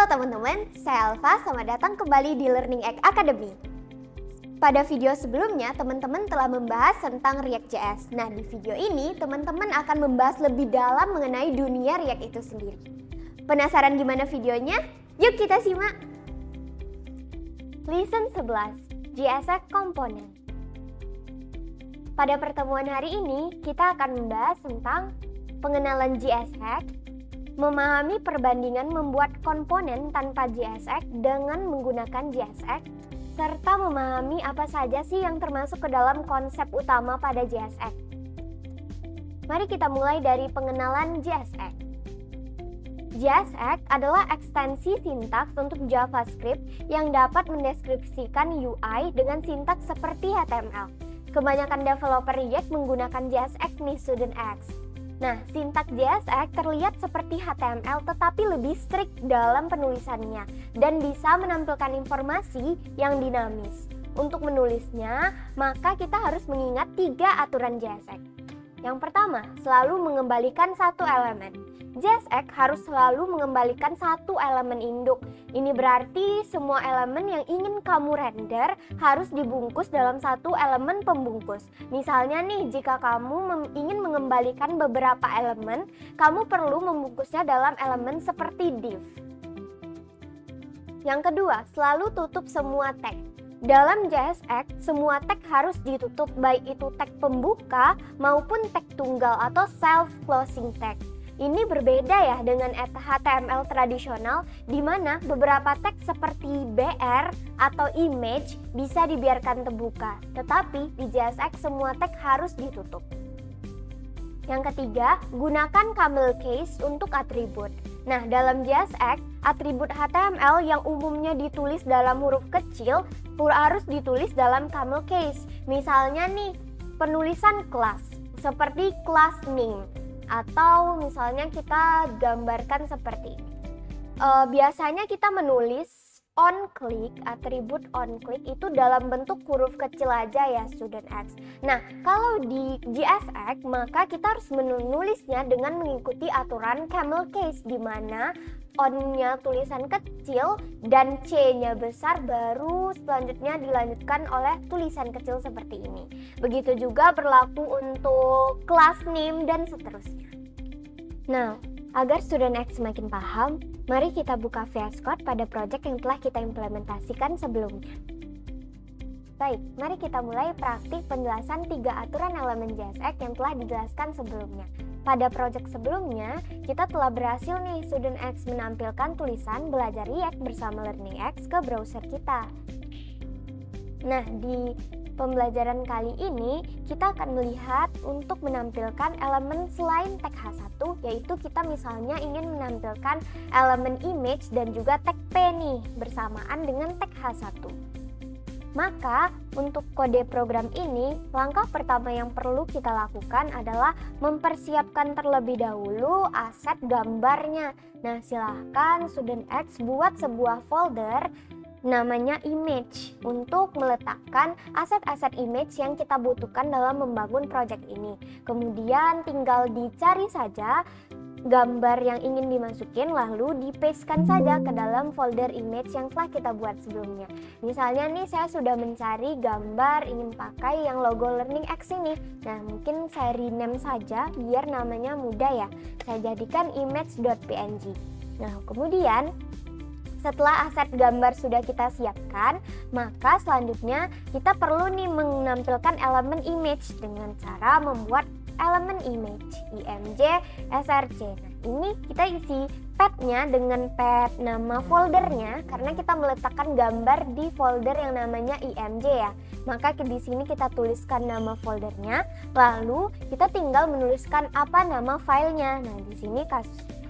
Halo teman-teman, saya Alfa, selamat datang kembali di Learning Egg Academy. Pada video sebelumnya, teman-teman telah membahas tentang React.js. Nah, di video ini, teman-teman akan membahas lebih dalam mengenai dunia React itu sendiri. Penasaran gimana videonya? Yuk kita simak! Lesson 11, JSX Component. Pada pertemuan hari ini, kita akan membahas tentang pengenalan JSX, memahami perbandingan membuat komponen tanpa JSX dengan menggunakan JSX, serta memahami apa saja sih yang termasuk ke dalam konsep utama pada JSX. Mari kita mulai dari pengenalan JSX. JSX adalah ekstensi sintaks untuk JavaScript yang dapat mendeskripsikan UI dengan sintaks seperti HTML. Kebanyakan developer React menggunakan JSX nih Student X. Nah, sintaks JSX terlihat seperti HTML tetapi lebih strict dalam penulisannya dan bisa menampilkan informasi yang dinamis. Untuk menulisnya, maka kita harus mengingat 3 aturan JSX. Yang pertama, selalu mengembalikan satu elemen. JSX harus selalu mengembalikan satu elemen induk. Ini berarti semua elemen yang ingin kamu render harus dibungkus dalam satu elemen pembungkus. Misalnya nih, jika kamu ingin mengembalikan beberapa elemen, kamu perlu membungkusnya dalam elemen seperti div. Yang kedua, selalu tutup semua tag. Dalam JSX, semua tag harus ditutup, baik itu tag pembuka maupun tag tunggal atau self-closing tag. Ini berbeda ya dengan HTML tradisional di mana beberapa tag seperti BR atau image bisa dibiarkan terbuka, tetapi di JSX semua tag harus ditutup. Yang ketiga, gunakan camel case untuk atribut. Nah, dalam JSX, atribut HTML yang umumnya ditulis dalam huruf kecil harus ditulis dalam camel case. Misalnya nih, penulisan kelas seperti class name. Atau misalnya kita gambarkan seperti ini. Biasanya kita menulis on click, atribut on click itu dalam bentuk huruf kecil aja ya Student X. Nah, kalau di JSX maka kita harus menulisnya dengan mengikuti aturan camel case di mana on-nya tulisan kecil dan C-nya besar, baru selanjutnya dilanjutkan oleh tulisan kecil seperti ini. Begitu juga berlaku untuk class name dan seterusnya. Nah, agar Student X semakin paham, mari kita buka VS Code pada project yang telah kita implementasikan sebelumnya. Baik, mari kita mulai praktik penjelasan 3 aturan elemen JSX yang telah dijelaskan sebelumnya. Pada project sebelumnya, kita telah berhasil nih Student X menampilkan tulisan belajar React bersama Learning X ke browser kita. Nah, di pembelajaran kali ini, kita akan melihat untuk menampilkan elemen selain tag H1, yaitu kita misalnya ingin menampilkan elemen image dan juga tag P nih, bersamaan dengan tag H1. Maka, untuk kode program ini, langkah pertama yang perlu kita lakukan adalah mempersiapkan terlebih dahulu aset gambarnya. Nah, silahkan Student X buat sebuah folder namanya image untuk meletakkan aset-aset image yang kita butuhkan dalam membangun project ini. Kemudian tinggal dicari saja gambar yang ingin dimasukin, lalu dipastekan saja ke dalam folder image yang telah kita buat sebelumnya. Misalnya nih, saya sudah mencari gambar ingin pakai yang logo Learning X ini. Nah, mungkin saya rename saja biar namanya mudah ya. Saya jadikan image.png. Nah, kemudian setelah aset gambar sudah kita siapkan, maka selanjutnya kita perlu nih menampilkan elemen image dengan cara membuat elemen image img src. Nah, ini kita isi path-nya dengan path nama foldernya karena kita meletakkan gambar di folder yang namanya img ya. Maka di sini kita tuliskan nama foldernya, lalu kita tinggal menuliskan apa nama filenya. Nah, di sini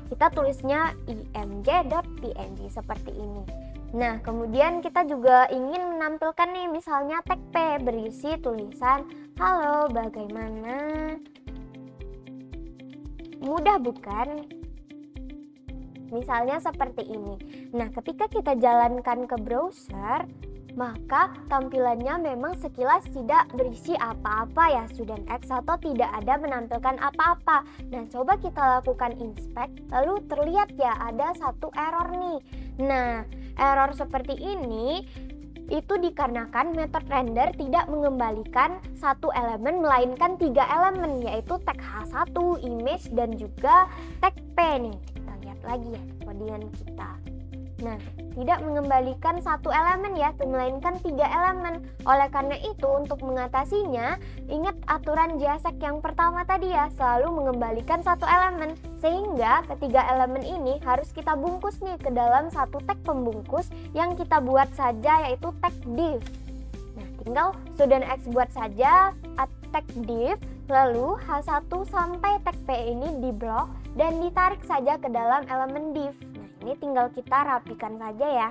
kita tulisnya img.png seperti ini. Nah, kemudian kita juga ingin menampilkan nih misalnya tag P berisi tulisan halo, bagaimana? Mudah bukan? Misalnya seperti ini. Nah, ketika kita jalankan ke browser, maka tampilannya memang sekilas tidak berisi apa-apa ya student X, atau tidak ada menampilkan apa-apa. Nah, coba kita lakukan inspect, lalu terlihat ya ada satu error nih. Nah, error seperti ini itu dikarenakan metode render tidak mengembalikan satu elemen melainkan 3 elemen, yaitu tag H1, image, dan juga tag P nih. Kita lihat lagi ya kodingan kita. Nah, tidak mengembalikan satu elemen ya, melainkan 3 elemen. Oleh karena itu, untuk mengatasinya, ingat aturan JSX yang pertama tadi ya, selalu mengembalikan satu elemen. Sehingga ketiga elemen ini harus kita bungkus nih ke dalam satu tag pembungkus yang kita buat saja, yaitu tag div. Nah, tinggal student X buat saja tag div, lalu H1 sampai tag P ini diblok dan ditarik saja ke dalam elemen div. Ini tinggal kita rapikan saja ya.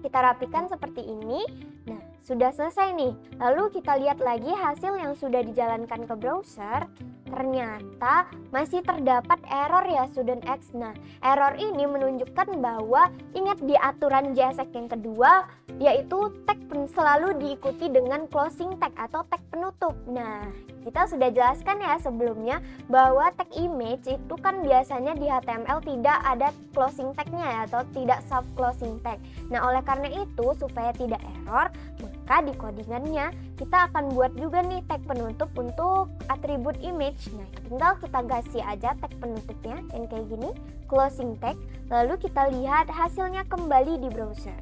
Kita rapikan seperti ini. Nah, sudah selesai nih. Lalu kita lihat lagi hasil yang sudah dijalankan ke browser. Ternyata masih terdapat error ya student X. Nah, error ini menunjukkan bahwa ingat di aturan JSX yang kedua, yaitu tag selalu diikuti dengan closing tag atau tag penutup. Nah, kita sudah jelaskan ya sebelumnya bahwa tag image itu kan biasanya di HTML tidak ada closing tagnya ya, atau tidak soft closing tag. Nah, oleh karena itu supaya tidak error, maka di codingannya kita akan buat juga nih tag penutup untuk atribut image. Nah, tinggal kita kasih aja tag penutupnya yang kayak gini, closing tag, lalu kita lihat hasilnya kembali di browser.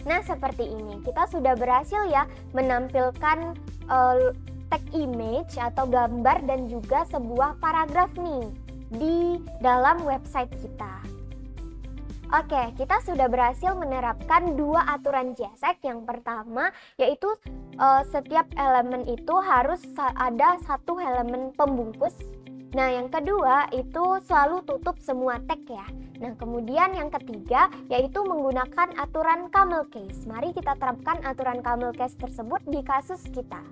Nah, seperti ini kita sudah berhasil ya menampilkan tag image atau gambar dan juga sebuah paragraf nih di dalam website kita. Oke, kita sudah berhasil menerapkan 2 aturan JSX. Yang pertama yaitu setiap elemen itu harus ada satu elemen pembungkus. Nah, yang kedua itu selalu tutup semua tag ya. Nah, kemudian yang ketiga yaitu menggunakan aturan camel case. Mari kita terapkan aturan camel case tersebut di kasus kita.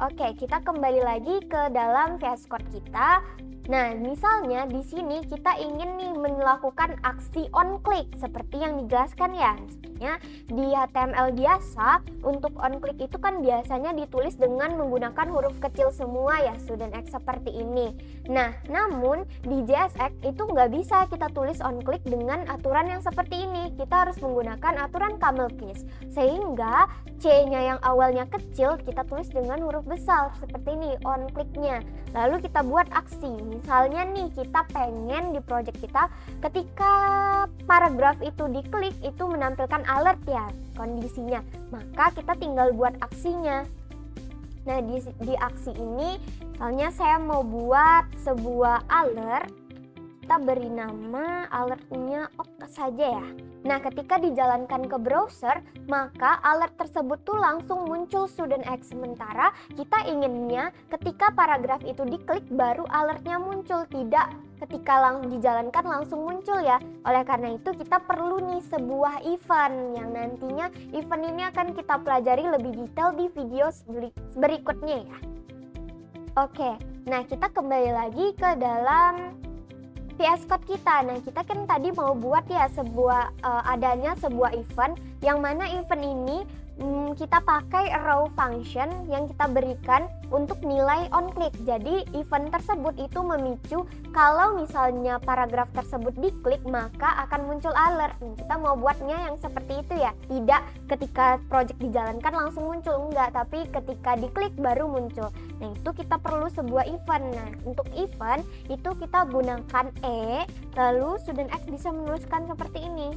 Oke, kita kembali lagi ke dalam VS Code kita. Nah, misalnya di sini kita ingin nih melakukan aksi on click seperti yang dijelaskan ya. Misalnya di HTML biasa untuk on click itu kan biasanya ditulis dengan menggunakan huruf kecil semua ya student X seperti ini. Nah, namun di JSX itu nggak bisa kita tulis on click dengan aturan yang seperti ini. Kita harus menggunakan aturan camel case sehingga C-nya yang awalnya kecil kita tulis dengan huruf besar seperti ini on click-nya. Lalu kita buat aksi. Misalnya nih kita pengen di project kita ketika paragraf itu diklik itu menampilkan alert ya kondisinya, maka kita tinggal buat aksinya. Nah, di aksi ini misalnya saya mau buat sebuah alert, kita beri nama alertnya oke saja ya. Nah, ketika dijalankan ke browser, maka alert tersebut tuh langsung muncul student X. Sementara kita inginnya ketika paragraf itu diklik baru alertnya muncul, tidak ketika dijalankan langsung muncul ya. Oleh karena itu kita perlu nih sebuah event yang nantinya event ini akan kita pelajari lebih detail di video berikutnya ya. Oke, nah kita kembali lagi ke dalam VS Code kita. Nah, kita kan tadi mau buat ya adanya sebuah event yang mana event ini kita pakai row function yang kita berikan untuk nilai on click. Jadi event tersebut itu memicu kalau misalnya paragraf tersebut diklik maka akan muncul alert. Kita mau buatnya yang seperti itu ya, tidak ketika project dijalankan langsung muncul, enggak, tapi ketika diklik baru muncul. Nah, itu kita perlu sebuah event. Nah, untuk event itu kita gunakan lalu student X bisa menuliskan seperti ini.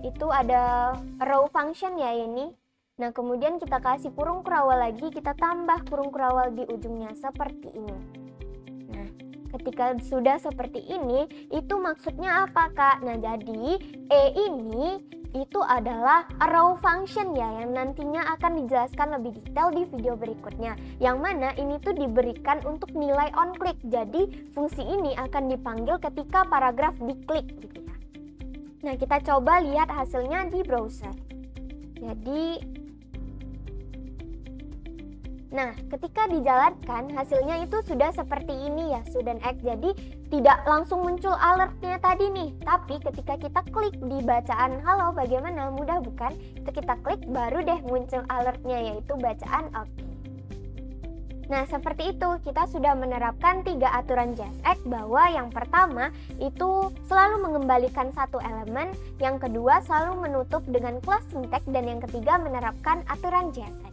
Itu ada row function ya ini. Nah, kemudian kita kasih kurung kurawal lagi, kita tambah kurung kurawal di ujungnya seperti ini. Nah, ketika sudah seperti ini, itu maksudnya apa Kak? Nah, jadi ini itu adalah row function ya, yang nantinya akan dijelaskan lebih detail di video berikutnya. Yang mana ini tuh diberikan untuk nilai on click. Jadi fungsi ini akan dipanggil ketika paragraf diklik gitu ya. Nah, kita coba lihat hasilnya di browser. Jadi Nah, ketika dijalankan hasilnya itu sudah seperti ini ya student X. Jadi tidak langsung muncul alertnya tadi nih. Tapi ketika kita klik di bacaan halo bagaimana, mudah bukan? Itu kita klik baru deh muncul alertnya yaitu bacaan oke. Nah, seperti itu kita sudah menerapkan 3 aturan JSX bahwa yang pertama itu selalu mengembalikan satu elemen, yang kedua selalu menutup dengan closing tag, dan yang ketiga menerapkan aturan JSX.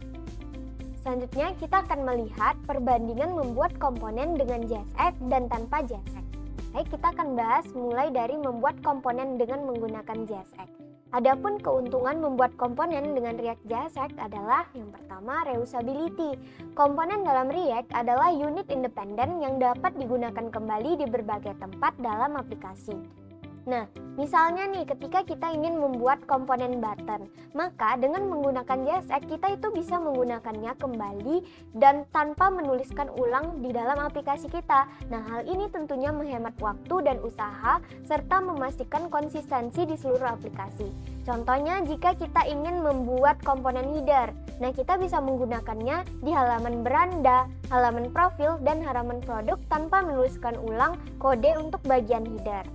Selanjutnya kita akan melihat perbandingan membuat komponen dengan JSX dan tanpa JSX. Baik, kita akan bahas mulai dari membuat komponen dengan menggunakan JSX. Adapun keuntungan membuat komponen dengan React JSX adalah yang pertama reusability. Komponen dalam React adalah unit independen yang dapat digunakan kembali di berbagai tempat dalam aplikasi. Nah, misalnya nih ketika kita ingin membuat komponen button, maka dengan menggunakan JSX kita itu bisa menggunakannya kembali dan tanpa menuliskan ulang di dalam aplikasi kita. Nah, hal ini tentunya menghemat waktu dan usaha serta memastikan konsistensi di seluruh aplikasi. Contohnya jika kita ingin membuat komponen header, nah kita bisa menggunakannya di halaman beranda, halaman profil, dan halaman produk tanpa menuliskan ulang kode untuk bagian header.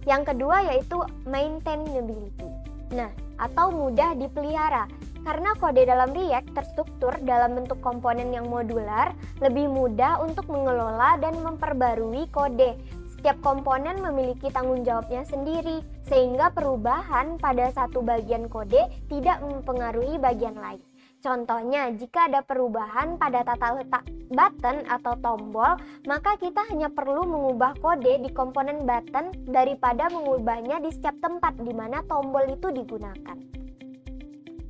Yang kedua yaitu maintainability. Nah, atau mudah dipelihara. Karena kode dalam React terstruktur dalam bentuk komponen yang modular, lebih mudah untuk mengelola dan memperbarui kode. Setiap komponen memiliki tanggung jawabnya sendiri, sehingga perubahan pada satu bagian kode tidak mempengaruhi bagian lain. Contohnya, jika ada perubahan pada tata letak button atau tombol, maka kita hanya perlu mengubah kode di komponen button daripada mengubahnya di setiap tempat di mana tombol itu digunakan.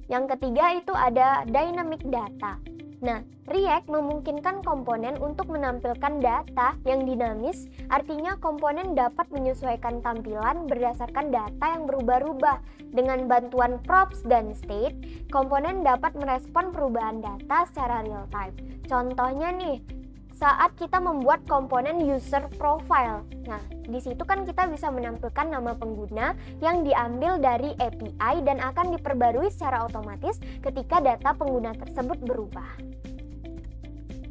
Yang ketiga itu ada dynamic data. Nah, React memungkinkan komponen untuk menampilkan data yang dinamis, artinya komponen dapat menyesuaikan tampilan berdasarkan data yang berubah-ubah. Dengan bantuan props dan state, komponen dapat merespon perubahan data secara real time. Contohnya nih, saat kita membuat komponen user profile. Nah, di situ kan kita bisa menampilkan nama pengguna yang diambil dari API dan akan diperbarui secara otomatis ketika data pengguna tersebut berubah.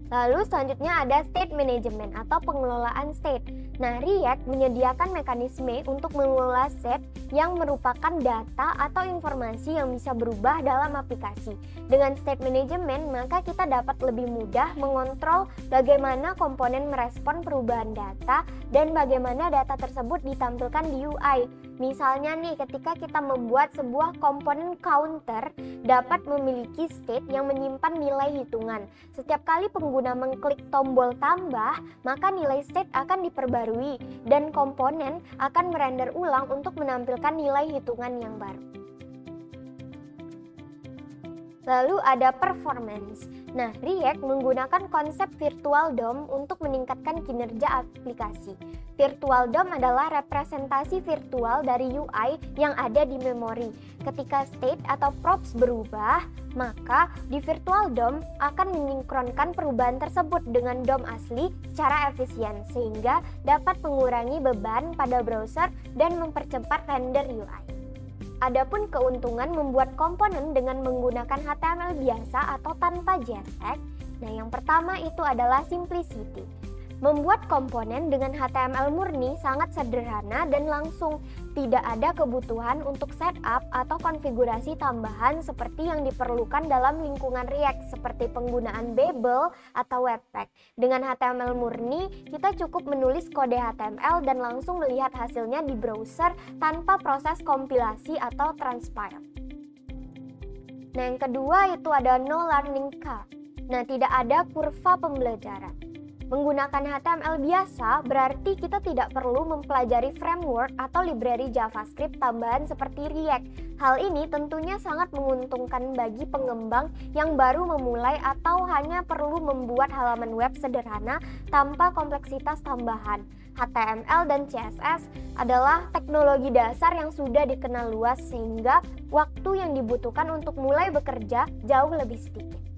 Lalu selanjutnya ada state management atau pengelolaan state. Nah, React menyediakan mekanisme untuk mengelola state yang merupakan data atau informasi yang bisa berubah dalam aplikasi. Dengan state management, maka kita dapat lebih mudah mengontrol bagaimana komponen merespon perubahan data dan bagaimana data tersebut ditampilkan di UI. Misalnya nih, ketika kita membuat sebuah komponen counter dapat memiliki state yang menyimpan nilai hitungan. Setiap kali pengguna mengklik tombol tambah, maka nilai state akan diperbarui dan komponen akan merender ulang untuk menampilkan nilai hitungan yang baru. Lalu ada performance. Nah, React menggunakan konsep virtual DOM untuk meningkatkan kinerja aplikasi. Virtual DOM adalah representasi virtual dari UI yang ada di memori. Ketika state atau props berubah, maka di virtual DOM akan mensinkronkan perubahan tersebut dengan DOM asli secara efisien, sehingga dapat mengurangi beban pada browser dan mempercepat render UI. Adapun keuntungan membuat komponen dengan menggunakan HTML biasa atau tanpa JSX, nah yang pertama itu adalah simplicity. Membuat komponen dengan HTML murni sangat sederhana dan langsung, tidak ada kebutuhan untuk setup atau konfigurasi tambahan seperti yang diperlukan dalam lingkungan React seperti penggunaan Babel atau Webpack. Dengan HTML murni, kita cukup menulis kode HTML dan langsung melihat hasilnya di browser tanpa proses kompilasi atau transpile. Nah, yang kedua itu ada no learning curve. Nah, tidak ada kurva pembelajaran. Menggunakan HTML biasa berarti kita tidak perlu mempelajari framework atau library JavaScript tambahan seperti React. Hal ini tentunya sangat menguntungkan bagi pengembang yang baru memulai atau hanya perlu membuat halaman web sederhana tanpa kompleksitas tambahan. HTML dan CSS adalah teknologi dasar yang sudah dikenal luas sehingga waktu yang dibutuhkan untuk mulai bekerja jauh lebih sedikit.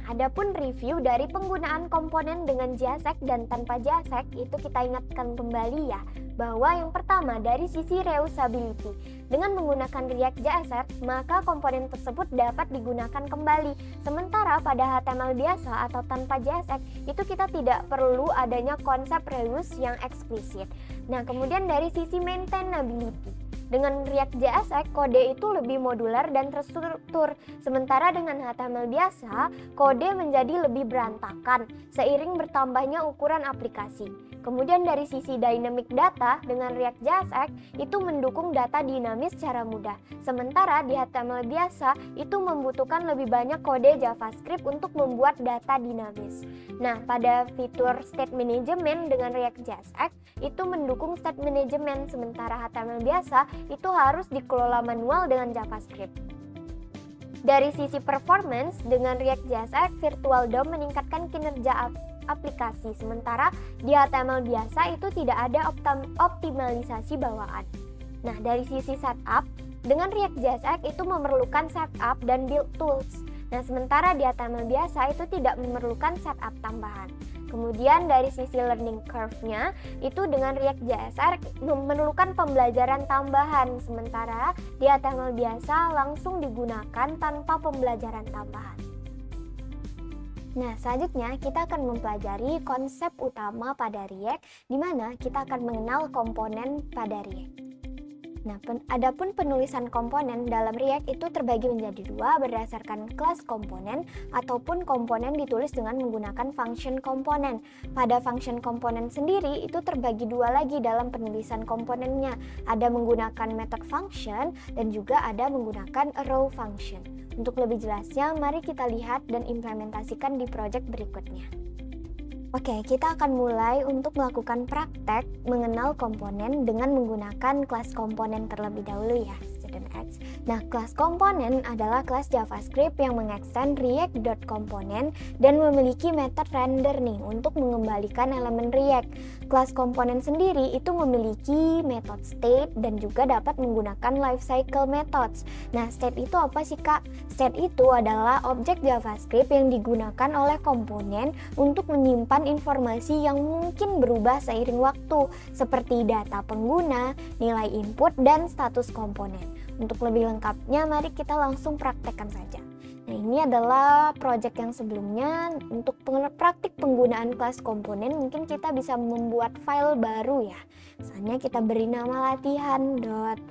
Adapun review dari penggunaan komponen dengan JSX dan tanpa JSX itu kita ingatkan kembali ya, bahwa yang pertama dari sisi reusability. Dengan menggunakan React JS, maka komponen tersebut dapat digunakan kembali. Sementara pada HTML biasa atau tanpa JS, itu kita tidak perlu adanya konsep reuse yang eksplisit. Nah, kemudian dari sisi maintainability. Dengan React JS, kode itu lebih modular dan terstruktur. Sementara dengan HTML biasa, kode menjadi lebih berantakan seiring bertambahnya ukuran aplikasi. Kemudian dari sisi dynamic data, dengan React JS itu mendukung data dinamis secara mudah. Sementara di HTML biasa itu membutuhkan lebih banyak kode JavaScript untuk membuat data dinamis. Nah, pada fitur state management dengan React JS itu mendukung state management, sementara HTML biasa itu harus dikelola manual dengan JavaScript. Dari sisi performance, dengan React JS Virtual DOM meningkatkan kinerja aplikasi, sementara di HTML biasa itu tidak ada optimalisasi bawaan. Nah, dari sisi setup, dengan React JS itu memerlukan setup dan build tools. Nah, sementara di HTML biasa itu tidak memerlukan setup tambahan. Kemudian dari sisi learning curve-nya, itu dengan React JS memerlukan pembelajaran tambahan, sementara di HTML biasa langsung digunakan tanpa pembelajaran tambahan. Nah, selanjutnya kita akan mempelajari konsep utama pada React, di mana kita akan mengenal komponen pada React. Nah, adapun penulisan komponen dalam React itu terbagi menjadi dua berdasarkan kelas komponen ataupun komponen ditulis dengan menggunakan function komponen. Pada function komponen sendiri itu terbagi dua lagi dalam penulisan komponennya. Ada menggunakan method function dan juga ada menggunakan arrow function. Untuk lebih jelasnya, mari kita lihat dan implementasikan di project berikutnya. Oke, kita akan mulai untuk melakukan praktek mengenal komponen dengan menggunakan kelas komponen terlebih dahulu ya, student X. Nah, kelas komponen adalah kelas JavaScript yang mengextend React.component dan memiliki method render nih untuk mengembalikan elemen React. Kelas komponen sendiri itu memiliki method state dan juga dapat menggunakan lifecycle methods. Nah, state itu apa sih, Kak? State itu adalah objek JavaScript yang digunakan oleh komponen untuk menyimpan informasi yang mungkin berubah seiring waktu, seperti data pengguna, nilai input, dan status komponen. Untuk lebih lengkapnya, mari kita langsung praktekkan saja. Nah, ini adalah project yang sebelumnya. Untuk praktik penggunaan kelas komponen, mungkin kita bisa membuat file baru ya. Misalnya kita beri nama latihan.html.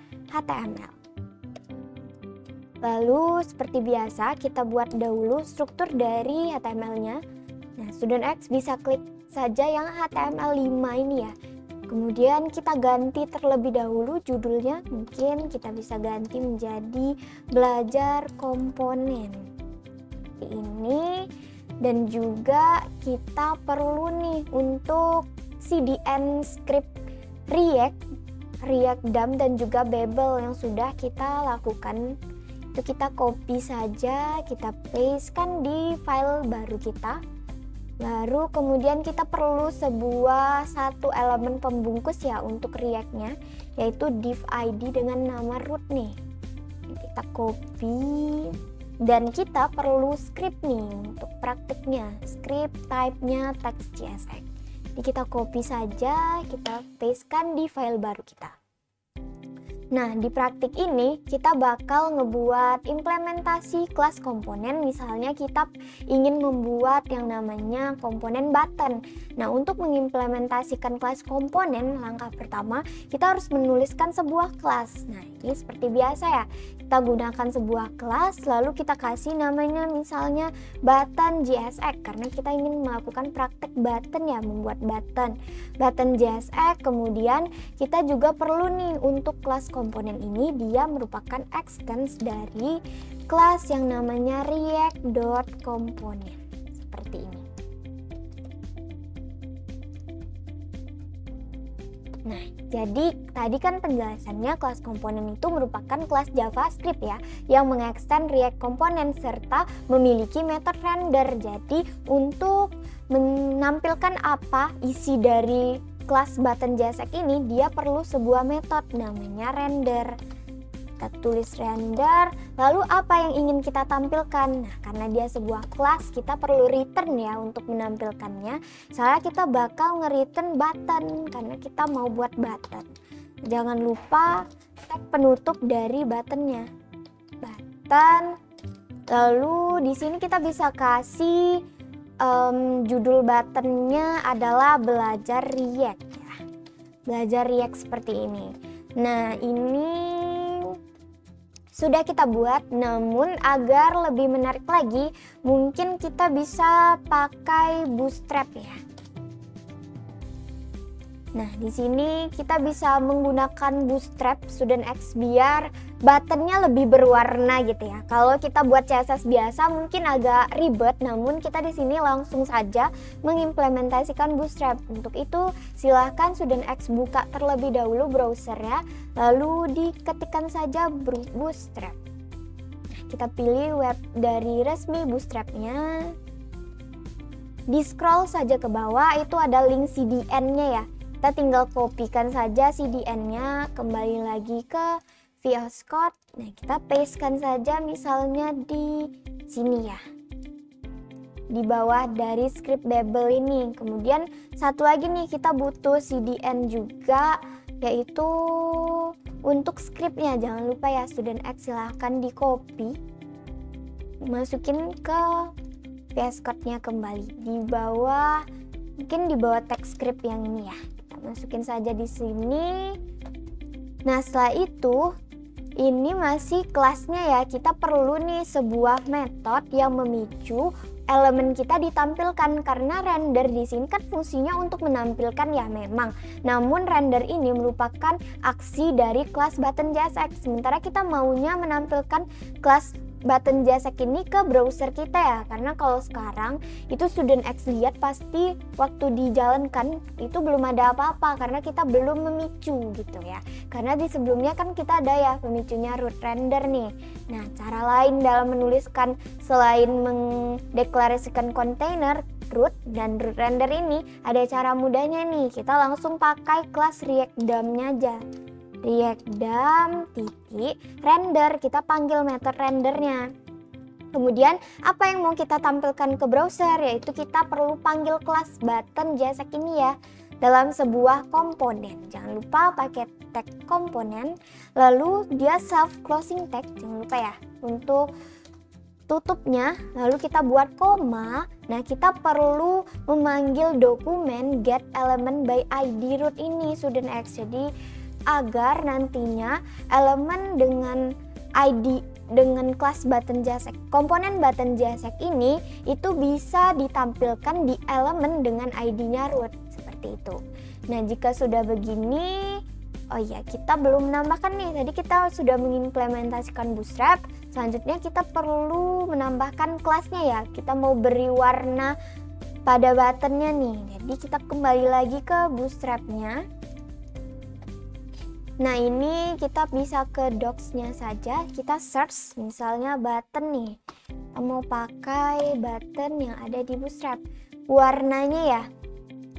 Lalu seperti biasa, kita buat dahulu struktur dari HTML-nya. Nah, student X bisa klik saja yang HTML5 ini ya. Kemudian kita ganti terlebih dahulu judulnya, mungkin kita bisa ganti menjadi belajar komponen. Ini dan juga kita perlu nih untuk CDN script React DOM dan juga Babel yang sudah kita lakukan. Itu kita copy saja, kita pastekan di file baru kita. Lalu kemudian kita perlu satu elemen pembungkus ya untuk React-nya, yaitu div ID dengan nama root nih. Kita copy dan kita perlu script nih untuk praktiknya. Script type-nya text.jsx. Jadi kita copy saja, kita pastekan di file baru kita. Nah, di praktik ini kita bakal ngebuat implementasi kelas komponen. Misalnya kita ingin membuat yang namanya komponen button. Nah, untuk mengimplementasikan kelas komponen, langkah pertama kita harus menuliskan sebuah kelas. Nah, ini seperti biasa ya. Kita gunakan sebuah kelas, lalu kita kasih namanya misalnya button JSX karena kita ingin melakukan praktek button ya, membuat button JSX. Kemudian kita juga perlu nih untuk kelas komponen ini, dia merupakan extends dari kelas yang namanya React.component seperti ini. Nah, jadi tadi kan penjelasannya kelas komponen itu merupakan kelas JavaScript ya, yang mengextend React komponen serta memiliki method render. Jadi untuk menampilkan apa isi dari kelas button JSX ini, dia perlu sebuah metode namanya render. Kita tulis render, lalu apa yang ingin kita tampilkan? Nah, karena dia sebuah kelas, kita perlu return ya untuk menampilkannya. Misalnya kita bakal nge-return button, karena kita mau buat button. Jangan lupa tag penutup dari buttonnya. Button. Lalu di sini kita bisa kasih judul buttonnya adalah belajar React ya. Belajar React seperti ini. Nah, ini sudah kita buat, namun agar lebih menarik lagi, mungkin kita bisa pakai Bootstrap ya. Nah, di sini kita bisa menggunakan Bootstrap StudentX biar buttonnya lebih berwarna gitu ya. Kalau kita buat CSS biasa mungkin agak ribet, namun kita di sini langsung saja mengimplementasikan Bootstrap. Untuk itu, silahkan StudentX buka terlebih dahulu browsernya, lalu diketikkan saja Bootstrap. Nah, kita pilih web dari resmi Bootstrapnya. Di scroll saja ke bawah, itu ada link CDN-nya ya. Kita tinggal kopikan saja CDN-nya, kembali lagi ke VS Code. Nah, kita pastekan saja misalnya di sini ya. Di bawah dari script Babel ini. Kemudian satu lagi nih, kita butuh CDN juga, yaitu untuk scriptnya. Jangan lupa ya, StudentX silahkan di copy. Masukin ke VS Code-nya kembali. Di bawah, mungkin di bawah text script yang ini ya. Masukin saja di sini. Nah, setelah itu ini masih kelasnya ya. Kita perlu nih sebuah metode yang memicu elemen kita ditampilkan, karena render di sini kan fungsinya untuk menampilkan ya memang. Namun render ini merupakan aksi dari kelas button JSX. Sementara kita maunya menampilkan kelas button JSX ini ke browser kita ya, karena kalau sekarang itu StudentX lihat pasti waktu dijalankan itu belum ada apa-apa karena kita belum memicu gitu ya. Karena di sebelumnya kan kita ada ya pemicunya root render nih. Nah, cara lain dalam menuliskan selain mendeklarasikan kontainer root dan root render ini, ada cara mudahnya nih. Kita langsung pakai kelas React DOM-nya aja. React DOM titik render, kita panggil metode rendernya. Kemudian apa yang mau kita tampilkan ke browser, yaitu kita perlu panggil kelas button JSX ini ya dalam sebuah komponen. Jangan lupa pakai tag komponen, lalu dia self closing tag, jangan lupa ya untuk tutupnya. Lalu kita buat koma. Nah, kita perlu memanggil dokumen get element by ID root ini StudentX. Jadi agar nantinya elemen dengan ID dengan kelas button JSX, komponen button JSX ini itu bisa ditampilkan di elemen dengan ID-nya root seperti itu. Nah, jika sudah begini, oh iya, kita belum menambahkan nih. Tadi kita sudah mengimplementasikan Bootstrap. Selanjutnya kita perlu menambahkan kelasnya ya. Kita mau beri warna pada buttonnya nih. Jadi kita kembali lagi ke Bootstrapnya. Nah, ini kita bisa ke docs-nya saja, kita search misalnya button nih. Kita mau pakai button yang ada di Bootstrap. Warnanya ya.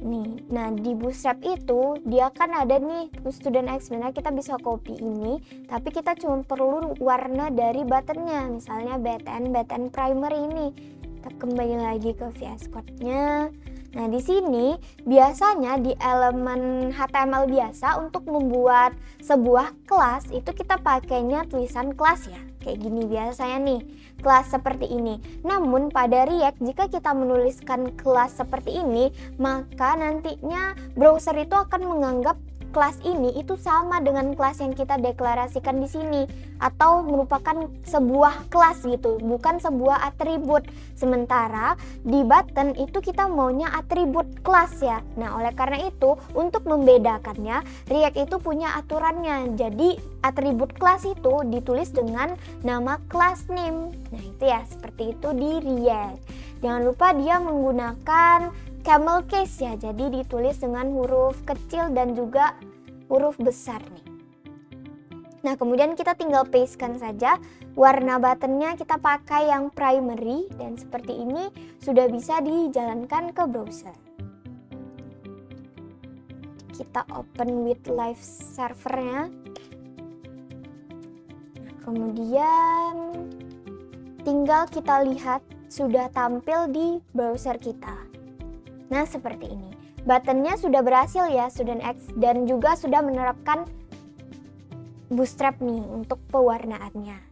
Nih, nah di Bootstrap itu dia kan ada nih StudentX. Sebenarnya kita bisa copy ini, tapi kita cuma perlu warna dari buttonnya. Misalnya button primer ini. Kita kembali lagi ke VS Code-nya. Nah, di sini biasanya di elemen HTML biasa untuk membuat sebuah kelas itu kita pakainya tulisan kelas ya. Kayak gini biasanya nih, kelas seperti ini. Namun pada React jika kita menuliskan kelas seperti ini, maka nantinya browser itu akan menganggap kelas ini itu sama dengan kelas yang kita deklarasikan di sini, atau merupakan sebuah kelas gitu, bukan sebuah atribut. Sementara di button itu kita maunya atribut kelas ya. Nah, oleh karena itu untuk membedakannya React itu punya aturannya. Jadi atribut kelas itu ditulis dengan nama class name. Nah, itu ya seperti itu di React. Jangan lupa dia menggunakan camel case ya, jadi ditulis dengan huruf kecil dan juga huruf besar nih. Nah, kemudian kita tinggal pastekan saja. Warna buttonnya kita pakai yang primary dan seperti ini sudah bisa dijalankan ke browser. Kita open with live servernya. Kemudian tinggal kita lihat sudah tampil di browser kita. Nah, seperti ini. Buttonnya sudah berhasil ya Student X, dan juga sudah menerapkan bootstrap nih untuk pewarnaannya.